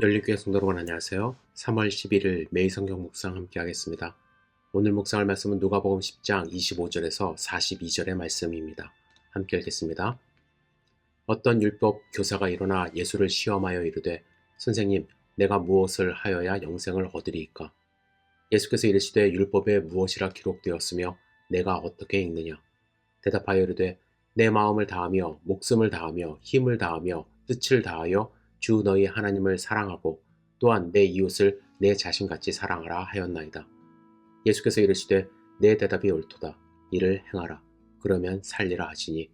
열린교회 성도 여러분 안녕하세요. 3월 11일 매일 성경 묵상 함께 하겠습니다. 오늘 묵상할 말씀은 누가복음 10장 25절에서 42절의 말씀입니다. 함께 읽겠습니다. 어떤 율법 교사가 일어나 예수를 시험하여 이르되 선생님 내가 무엇을 하여야 영생을 얻으리이까? 예수께서 이르시되 율법에 무엇이라 기록되었으며 내가 어떻게 읽느냐? 대답하여 이르되 내 마음을 다하며 목숨을 다하며 힘을 다하며 뜻을 다하여 주 너희 하나님을 사랑하고 또한 내 이웃을 내 자신같이 사랑하라 하였나이다. 예수께서 이르시되 내 대답이 옳도다. 이를 행하라. 그러면 살리라 하시니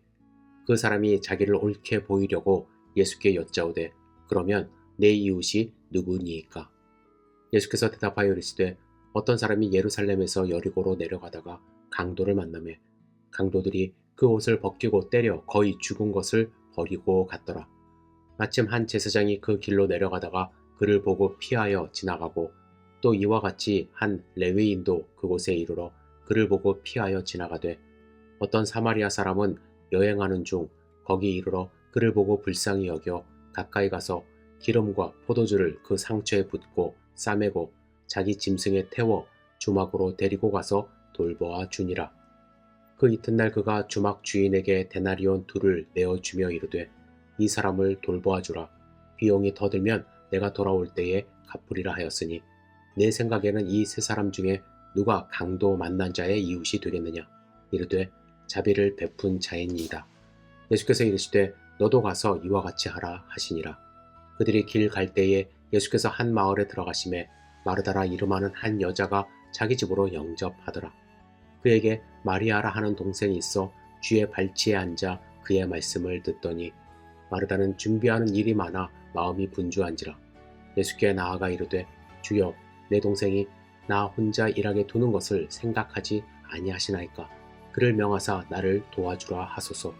그 사람이 자기를 옳게 보이려고 예수께 여짜오되 그러면 내 이웃이 누구니이까? 예수께서 대답하여 이르시되 어떤 사람이 예루살렘에서 여리고로 내려가다가 강도를 만나매 강도들이 그 옷을 벗기고 때려 거의 죽은 것을 버리고 갔더라. 마침 한 제사장이 그 길로 내려가다가 그를 보고 피하여 지나가고 또 이와 같이 한 레위인도 그곳에 이르러 그를 보고 피하여 지나가되 어떤 사마리아 사람은 여행하는 중 거기 이르러 그를 보고 불쌍히 여겨 가까이 가서 기름과 포도주를 그 상처에 붓고 싸매고 자기 짐승에 태워 주막으로 데리고 가서 돌보아 주니라. 그 이튿날 그가 주막 주인에게 데나리온 둘을 내어주며 이르되 이 사람을 돌보아 주라. 비용이 더 들면 내가 돌아올 때에 갚으리라 하였으니 내 생각에는 이 세 사람 중에 누가 강도 만난 자의 이웃이 되겠느냐? 이르되 자비를 베푼 자이니이다. 예수께서 이르시되 너도 가서 이와 같이 하라 하시니라. 그들이 길 갈 때에 예수께서 한 마을에 들어가심에 마르다라 이름하는 한 여자가 자기 집으로 영접하더라. 그에게 마리아라 하는 동생이 있어 주의 발치에 앉아 그의 말씀을 듣더니 마르다는 준비하는 일이 많아 마음이 분주한지라. 예수께 나아가 이르되 주여 내 동생이 나 혼자 일하게 두는 것을 생각하지 아니하시나이까? 그를 명하사 나를 도와주라 하소서.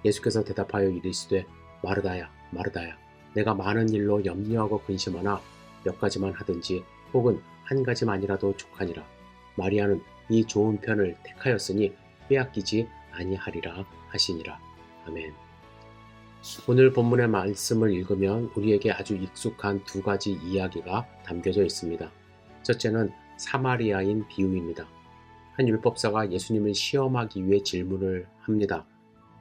예수께서 대답하여 이르시되 마르다야 마르다야 내가 많은 일로 염려하고 근심하나 몇 가지만 하든지 혹은 한 가지만이라도 족하니라. 마리아는 이 좋은 편을 택하였으니 빼앗기지 아니하리라 하시니라. 아멘. 오늘 본문의 말씀을 읽으면 우리에게 아주 익숙한 두 가지 이야기가 담겨져 있습니다. 첫째는 사마리아인 비유입니다. 한 율법사가 예수님을 시험하기 위해 질문을 합니다.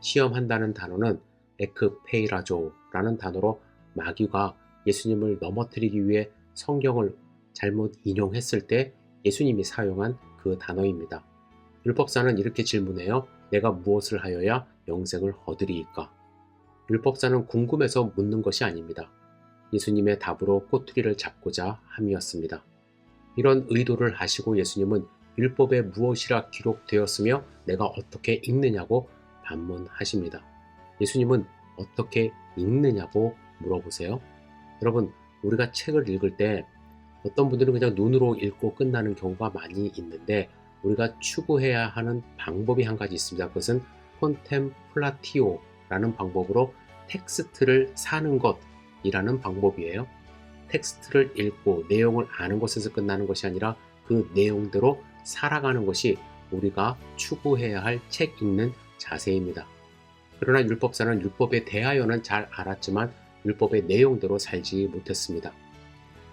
시험한다는 단어는 에크페이라조라는 단어로 마귀가 예수님을 넘어뜨리기 위해 성경을 잘못 인용했을 때 예수님이 사용한 그 단어입니다. 율법사는 이렇게 질문해요. 내가 무엇을 하여야 영생을 얻으리이까? 율법사는 궁금해서 묻는 것이 아닙니다. 예수님의 답으로 꼬투리를 잡고자 함이었습니다. 이런 의도를 하시고 예수님은 율법에 무엇이라 기록되었으며 내가 어떻게 읽느냐고 반문하십니다. 예수님은 어떻게 읽느냐고 물어보세요. 여러분, 우리가 책을 읽을 때 어떤 분들은 그냥 눈으로 읽고 끝나는 경우가 많이 있는데 우리가 추구해야 하는 방법이 한 가지 있습니다. 그것은 콘템플라티오라는 방법으로 텍스트를 사는 것이라는 방법이에요. 텍스트를 읽고 내용을 아는 것에서 끝나는 것이 아니라 그 내용대로 살아가는 것이 우리가 추구해야 할 책 읽는 자세입니다. 그러나 율법사는 율법에 대하여는 잘 알았지만 율법의 내용대로 살지 못했습니다.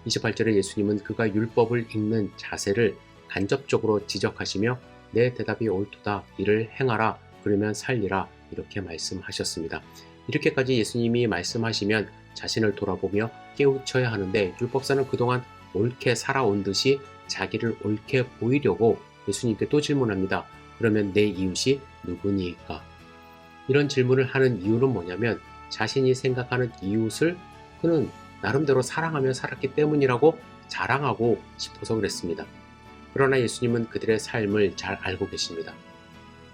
28절에 예수님은 그가 율법을 읽는 자세를 간접적으로 지적하시며 내 대답이 옳도다. 이를 행하라. 그러면 살리라. 이렇게 말씀하셨습니다. 이렇게까지 예수님이 말씀하시면 자신을 돌아보며 깨우쳐야 하는데 율법사는 그동안 옳게 살아온 듯이 자기를 옳게 보이려고 예수님께 또 질문합니다. 그러면 내 이웃이 누구니까? 이런 질문을 하는 이유는 뭐냐면 자신이 생각하는 이웃을 그는 나름대로 사랑하며 살았기 때문이라고 자랑하고 싶어서 그랬습니다. 그러나 예수님은 그들의 삶을 잘 알고 계십니다.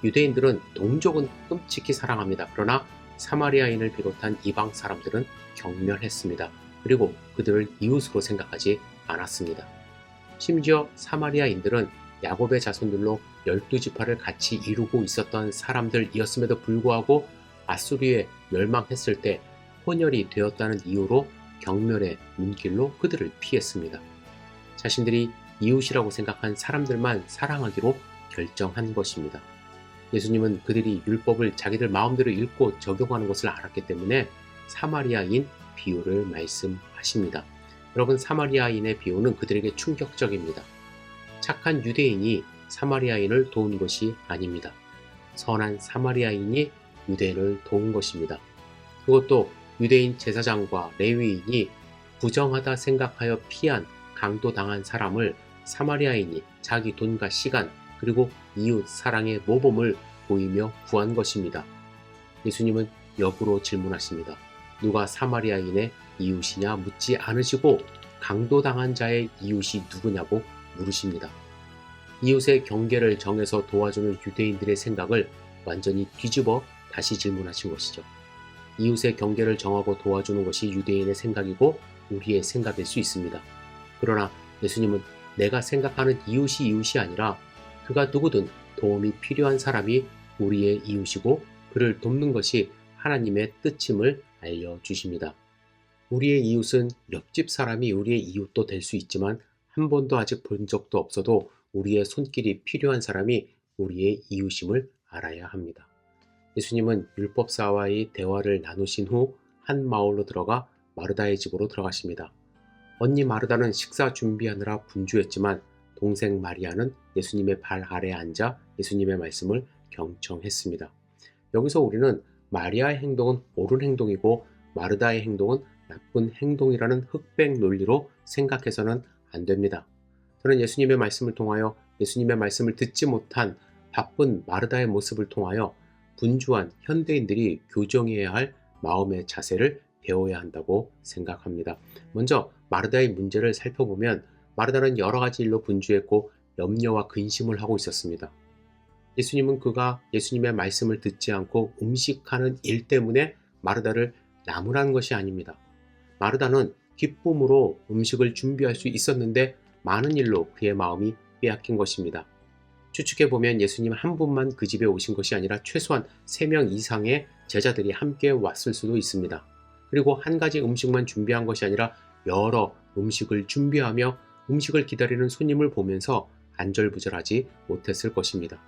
유대인들은 동족은 끔찍히 사랑합니다. 그러나 사마리아인을 비롯한 이방 사람들은 경멸했습니다. 그리고 그들을 이웃으로 생각하지 않았습니다. 심지어 사마리아인들은 야곱의 자손들로 12지파를 같이 이루고 있었던 사람들이었음에도 불구하고 아수리에 멸망했을 때 혼혈이 되었다는 이유로 경멸의 눈길로 그들을 피했습니다. 자신들이 이웃이라고 생각한 사람들만 사랑하기로 결정한 것입니다. 예수님은 그들이 율법을 자기들 마음대로 읽고 적용하는 것을 알았기 때문에 사마리아인 비유를 말씀하십니다. 여러분, 사마리아인의 비유는 그들에게 충격적입니다. 착한 유대인이 사마리아인을 도운 것이 아닙니다. 선한 사마리아인이 유대인을 도운 것입니다. 그것도 유대인 제사장과 레위인이 부정하다 생각하여 피한 강도당한 사람을 사마리아인이 자기 돈과 시간 그리고 이웃 사랑의 모범을 보이며 구한 것입니다. 예수님은 역으로 질문하십니다. 누가 사마리아인의 이웃이냐 묻지 않으시고 강도당한 자의 이웃이 누구냐고 물으십니다. 이웃의 경계를 정해서 도와주는 유대인들의 생각을 완전히 뒤집어 다시 질문하신 것이죠. 이웃의 경계를 정하고 도와주는 것이 유대인의 생각이고 우리의 생각일 수 있습니다. 그러나 예수님은 내가 생각하는 이웃이 아니라 그가 누구든 도움이 필요한 사람이 우리의 이웃이고 그를 돕는 것이 하나님의 뜻임을 알려주십니다. 우리의 이웃은 옆집 사람이 우리의 이웃도 될 수 있지만 한 번도 아직 본 적도 없어도 우리의 손길이 필요한 사람이 우리의 이웃임을 알아야 합니다. 예수님은 율법사와의 대화를 나누신 후 한 마을로 들어가 마르다의 집으로 들어가십니다. 언니 마르다는 식사 준비하느라 분주했지만 동생 마리아는 예수님의 발 아래에 앉아 예수님의 말씀을 경청했습니다. 여기서 우리는 마리아의 행동은 옳은 행동이고 마르다의 행동은 나쁜 행동이라는 흑백 논리로 생각해서는 안 됩니다. 저는 예수님의 말씀을 통하여 예수님의 말씀을 듣지 못한 바쁜 마르다의 모습을 통하여 분주한 현대인들이 교정해야 할 마음의 자세를 배워야 한다고 생각합니다. 먼저 마르다의 문제를 살펴보면 마르다는 여러 가지 일로 분주했고 염려와 근심을 하고 있었습니다. 예수님은 그가 예수님의 말씀을 듣지 않고 음식하는 일 때문에 마르다를 나무라는 것이 아닙니다. 마르다는 기쁨으로 음식을 준비할 수 있었는데 많은 일로 그의 마음이 빼앗긴 것입니다. 추측해보면 예수님 한 분만 그 집에 오신 것이 아니라 최소한 3명 이상의 제자들이 함께 왔을 수도 있습니다. 그리고 한 가지 음식만 준비한 것이 아니라 여러 음식을 준비하며 음식을 기다리는 손님을 보면서 안절부절하지 못했을 것입니다.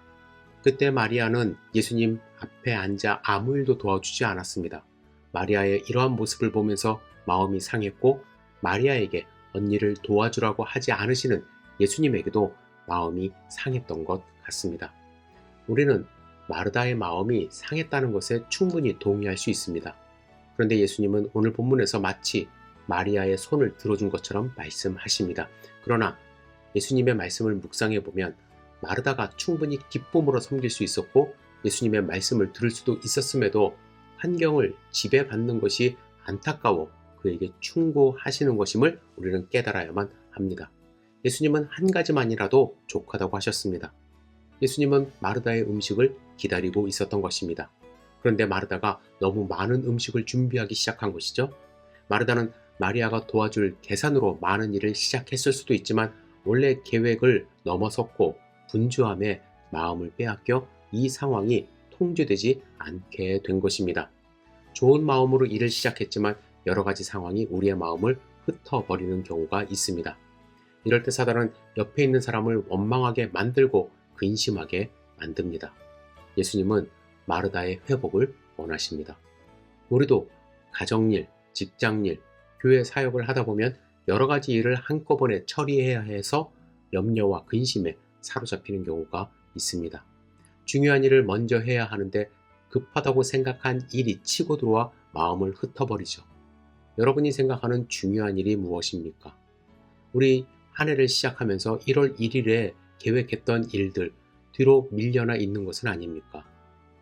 그때 마리아는 예수님 앞에 앉아 아무 일도 도와주지 않았습니다. 마리아의 이러한 모습을 보면서 마음이 상했고 마리아에게 언니를 도와주라고 하지 않으시는 예수님에게도 마음이 상했던 것 같습니다. 우리는 마르다의 마음이 상했다는 것에 충분히 동의할 수 있습니다. 그런데 예수님은 오늘 본문에서 마치 마리아의 손을 들어준 것처럼 말씀하십니다. 그러나 예수님의 말씀을 묵상해 보면 마르다가 충분히 기쁨으로 섬길 수 있었고 예수님의 말씀을 들을 수도 있었음에도 환경을 지배받는 것이 안타까워 그에게 충고하시는 것임을 우리는 깨달아야만 합니다. 예수님은 한 가지만이라도 족하다고 하셨습니다. 예수님은 마르다의 음식을 기다리고 있었던 것입니다. 그런데 마르다가 너무 많은 음식을 준비하기 시작한 것이죠. 마르다는 마리아가 도와줄 계산으로 많은 일을 시작했을 수도 있지만 원래 계획을 넘어섰고 분주함에 마음을 빼앗겨 이 상황이 통제되지 않게 된 것입니다. 좋은 마음으로 일을 시작했지만 여러 가지 상황이 우리의 마음을 흩어버리는 경우가 있습니다. 이럴 때 사단은 옆에 있는 사람을 원망하게 만들고 근심하게 만듭니다. 예수님은 마르다의 회복을 원하십니다. 우리도 가정일, 직장일, 교회 사역을 하다 보면 여러 가지 일을 한꺼번에 처리해야 해서 염려와 근심에 사로잡히는 경우가 있습니다. 중요한 일을 먼저 해야 하는데 급하다고 생각한 일이 치고 들어와 마음을 흩어버리죠. 여러분이 생각하는 중요한 일이 무엇입니까? 우리 한 해를 시작하면서 1월 1일에 계획했던 일들 뒤로 밀려나 있는 것은 아닙니까?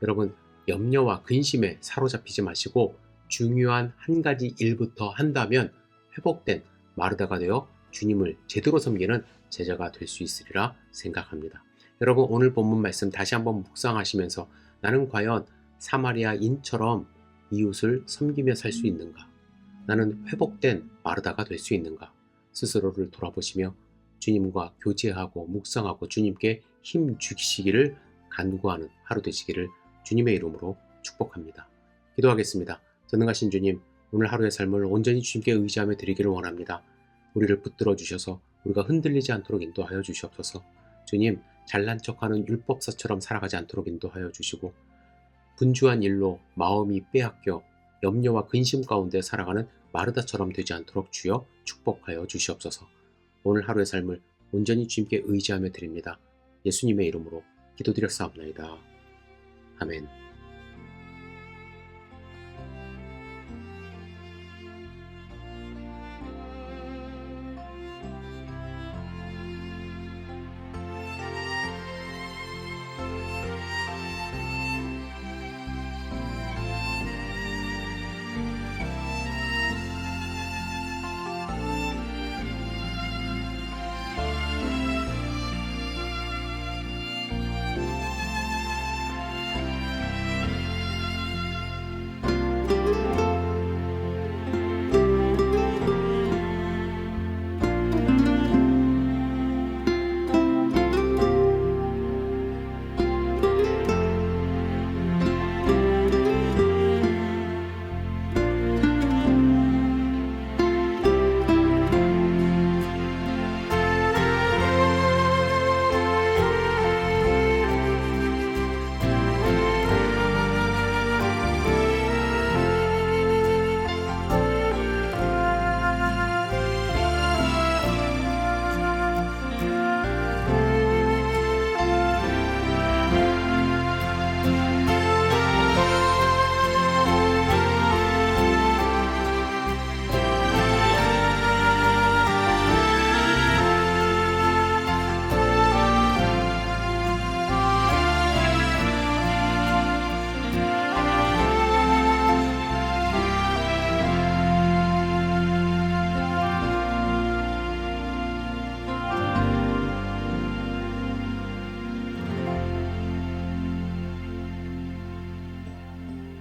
여러분, 염려와 근심에 사로잡히지 마시고 중요한 한 가지 일부터 한다면 회복된 마르다가 되어 주님을 제대로 섬기는 제자가 될 수 있으리라 생각합니다. 여러분, 오늘 본문 말씀 다시 한번 묵상하시면서 나는 과연 사마리아인처럼 이웃을 섬기며 살 수 있는가? 나는 회복된 마르다가 될 수 있는가? 스스로를 돌아보시며 주님과 교제하고 묵상하고 주님께 힘 주시기를 간구하는 하루 되시기를 주님의 이름으로 축복합니다. 기도하겠습니다. 전능하신 주님, 오늘 하루의 삶을 온전히 주님께 의지하며 드리기를 원합니다. 우리를 붙들어 주셔서 우리가 흔들리지 않도록 인도하여 주시옵소서. 주님, 잘난 척하는 율법사처럼 살아가지 않도록 인도하여 주시고 분주한 일로 마음이 빼앗겨 염려와 근심 가운데 살아가는 마르다처럼 되지 않도록 주여 축복하여 주시옵소서. 오늘 하루의 삶을 온전히 주님께 의지하며 드립니다. 예수님의 이름으로 기도드렸사옵나이다. 아멘.